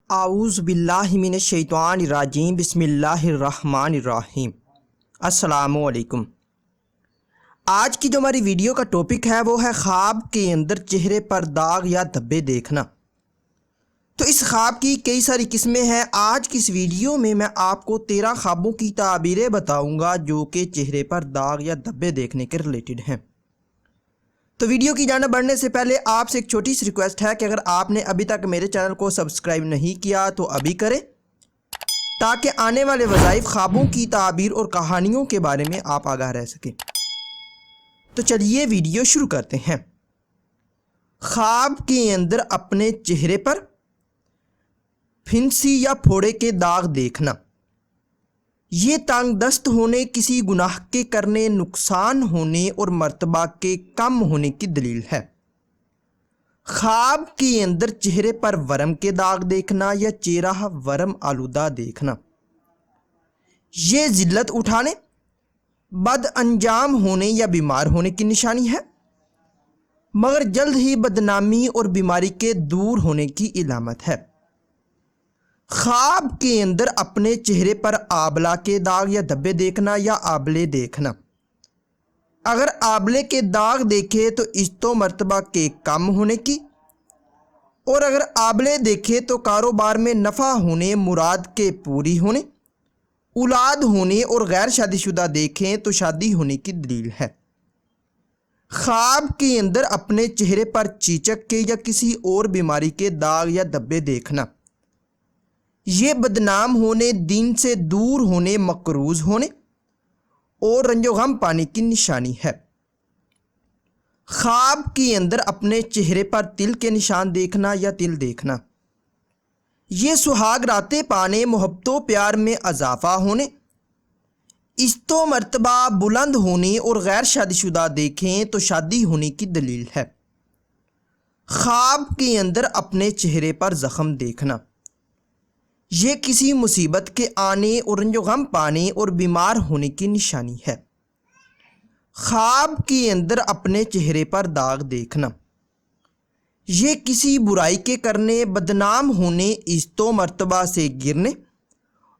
اعوذ باللہ من الشیطان الرجیم بسم اللہ الرحمن الرحیم۔ السلام علیکم۔ آج کی جو ہماری ویڈیو کا ٹاپک ہے وہ ہے خواب کے اندر چہرے پر داغ یا دھبے دیکھنا۔ تو اس خواب کی کئی ساری قسمیں ہیں۔ آج کی اس ویڈیو میں آپ کو 13 خوابوں کی تعبیریں بتاؤں گا جو کہ چہرے پر داغ یا دھبے دیکھنے کے ریلیٹڈ ہیں۔ تو ویڈیو کی جانب بڑھنے سے پہلے آپ سے ایک چھوٹی سی ریکویسٹ ہے کہ اگر آپ نے ابھی تک میرے چینل کو سبسکرائب نہیں کیا تو ابھی کریں تاکہ آنے والے وظائف، خوابوں کی تعبیر اور کہانیوں کے بارے میں آپ آگاہ رہ سکیں۔ تو چلیے ویڈیو شروع کرتے ہیں۔ خواب کے اندر اپنے چہرے پر پھنسی یا پھوڑے کے داغ دیکھنا، یہ تنگ دست ہونے، کسی گناہ کے کرنے، نقصان ہونے اور مرتبہ کے کم ہونے کی دلیل ہے۔ خواب کے اندر چہرے پر ورم کے داغ دیکھنا یا چہرہ ورم آلودہ دیکھنا، یہ ذلت اٹھانے، بد انجام ہونے یا بیمار ہونے کی نشانی ہے، مگر جلد ہی بدنامی اور بیماری کے دور ہونے کی علامت ہے۔ خواب کے اندر اپنے چہرے پر آبلہ کے داغ یا دھبے دیکھنا یا آبلے دیکھنا، اگر آبلے کے داغ دیکھے تو عزت و مرتبہ کے کم ہونے کی، اور اگر آبلے دیکھے تو کاروبار میں نفع ہونے، مراد کے پوری ہونے، اولاد ہونے، اور غیر شادی شدہ دیکھیں تو شادی ہونے کی دلیل ہے۔ خواب کے اندر اپنے چہرے پر چیچک کے یا کسی اور بیماری کے داغ یا دھبے دیکھنا، یہ بدنام ہونے، دین سے دور ہونے، مقروض ہونے اور رنج و غم پانے کی نشانی ہے۔ خواب کے اندر اپنے چہرے پر تل کے نشان دیکھنا یا تل دیکھنا، یہ سہاگ راتیں پانے، محبت و پیار میں اضافہ ہونے، عزت و مرتبہ بلند ہونے اور غیر شادی شدہ دیکھیں تو شادی ہونے کی دلیل ہے۔ خواب کے اندر اپنے چہرے پر زخم دیکھنا، یہ کسی مصیبت کے آنے اور رنج و غم پانے اور بیمار ہونے کی نشانی ہے۔ خواب کے اندر اپنے چہرے پر داغ دیکھنا، یہ کسی برائی کے کرنے، بدنام ہونے، عزت و مرتبہ سے گرنے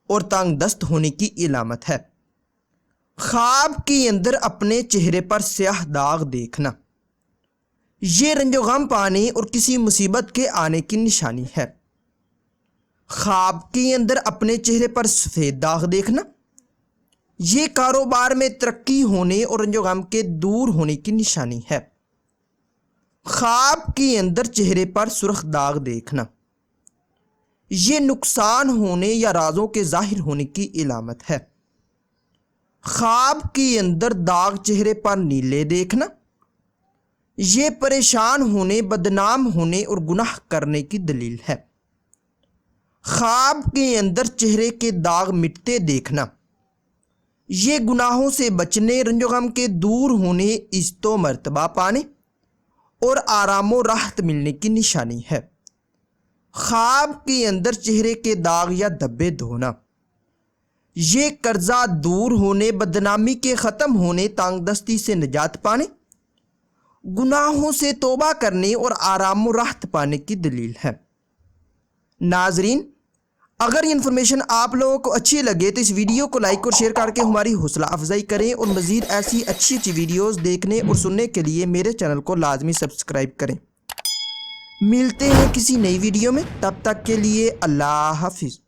اور تنگ دست ہونے کی علامت ہے۔ خواب کے اندر اپنے چہرے پر سیاہ داغ دیکھنا، یہ رنج و غم پانے اور کسی مصیبت کے آنے کی نشانی ہے۔ خواب کے اندر اپنے چہرے پر سفید داغ دیکھنا، یہ کاروبار میں ترقی ہونے اور رنج و غم کے دور ہونے کی نشانی ہے۔ خواب کے اندر چہرے پر سرخ داغ دیکھنا، یہ نقصان ہونے یا رازوں کے ظاہر ہونے کی علامت ہے۔ خواب کے اندر داغ چہرے پر نیلے دیکھنا، یہ پریشان ہونے، بدنام ہونے اور گناہ کرنے کی دلیل ہے۔ خواب کے اندر چہرے کے داغ مٹتے دیکھنا، یہ گناہوں سے بچنے، رنج و غم کے دور ہونے، عزت و مرتبہ پانے اور آرام و راحت ملنے کی نشانی ہے۔ خواب کے اندر چہرے کے داغ یا دھبے دھونا، یہ قرضہ دور ہونے، بدنامی کے ختم ہونے، تنگ دستی سے نجات پانے، گناہوں سے توبہ کرنے اور آرام و راحت پانے کی دلیل ہے۔ ناظرین، اگر یہ انفارمیشن آپ لوگوں کو اچھی لگے تو اس ویڈیو کو لائک اور شیئر کر کے ہماری حوصلہ افزائی کریں، اور مزید ایسی اچھی ویڈیوز دیکھنے اور سننے کے لیے میرے چینل کو لازمی سبسکرائب کریں۔ ملتے ہیں کسی نئی ویڈیو میں، تب تک کے لیے اللہ حافظ۔